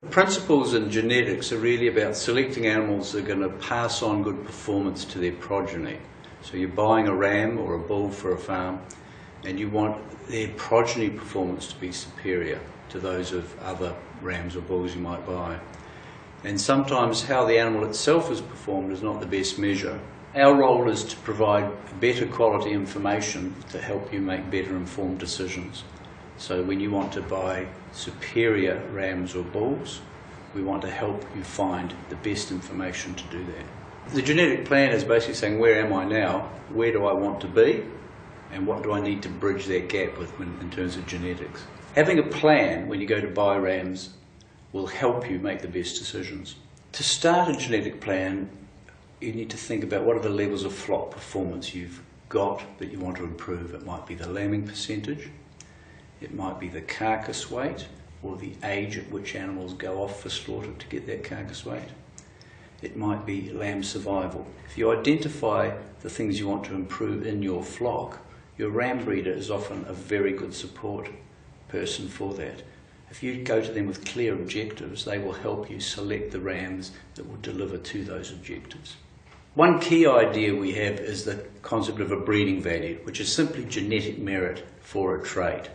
Principles in genetics are really about selecting animals that are going to pass on good performance to their progeny. So you're buying a ram or a bull for a farm and you want their progeny performance to be superior to those of other rams or bulls you might buy. And sometimes how the animal itself has performed is not the best measure. Our role is to provide better quality information to help you make better informed decisions. So when you want to buy superior rams or bulls, we want to help you find the best information to do that. The genetic plan is basically saying, where am I now, where do I want to be, and what do I need to bridge that gap with in terms of genetics. Having a plan when you go to buy rams will help you make the best decisions. To start a genetic plan, you need to think about what are the levels of flock performance you've got that you want to improve. It might be the lambing percentage, it might be the carcass weight, or the age at which animals go off for slaughter to get that carcass weight. It might be lamb survival. If you identify the things you want to improve in your flock, your ram breeder is often a very good support person for that. If you go to them with clear objectives, they will help you select the rams that will deliver to those objectives. One key idea we have is the concept of a breeding value, which is simply genetic merit for a trait.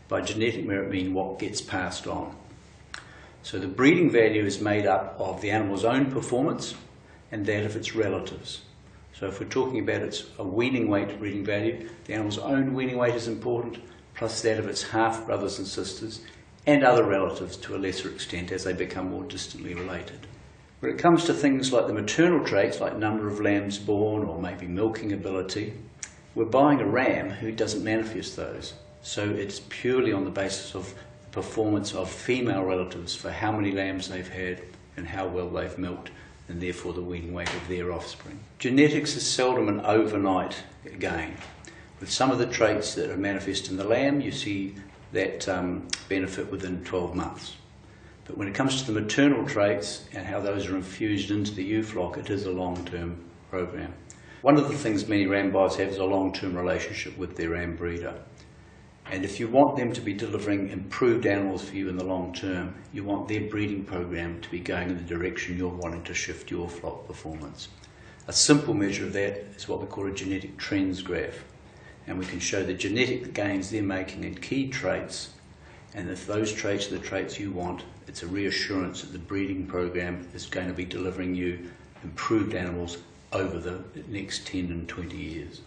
By genetic merit, I mean what gets passed on. So the breeding value is made up of the animal's own performance and that of its relatives. So if we're talking about a weaning weight breeding value, the animal's own weaning weight is important, plus that of its half-brothers and sisters, and other relatives to a lesser extent as they become more distantly related. When it comes to things like the maternal traits, like number of lambs born or maybe milking ability, we're buying a ram who doesn't manifest those. So it's purely on the basis of the performance of female relatives for how many lambs they've had and how well they've milked, and therefore the weaning weight of their offspring. Genetics is seldom an overnight gain. With some of the traits that are manifest in the lamb, you see that benefit within 12 months. But when it comes to the maternal traits and how those are infused into the ewe flock, it is a long-term program. One of the things many ram buyers have is a long-term relationship with their ram breeder. And if you want them to be delivering improved animals for you in the long term, you want their breeding program to be going in the direction you're wanting to shift your flock performance. A simple measure of that is what we call a genetic trends graph. And we can show the genetic gains they're making in key traits, and if those traits are the traits you want, it's a reassurance that the breeding program is going to be delivering you improved animals over the next 10 and 20 years.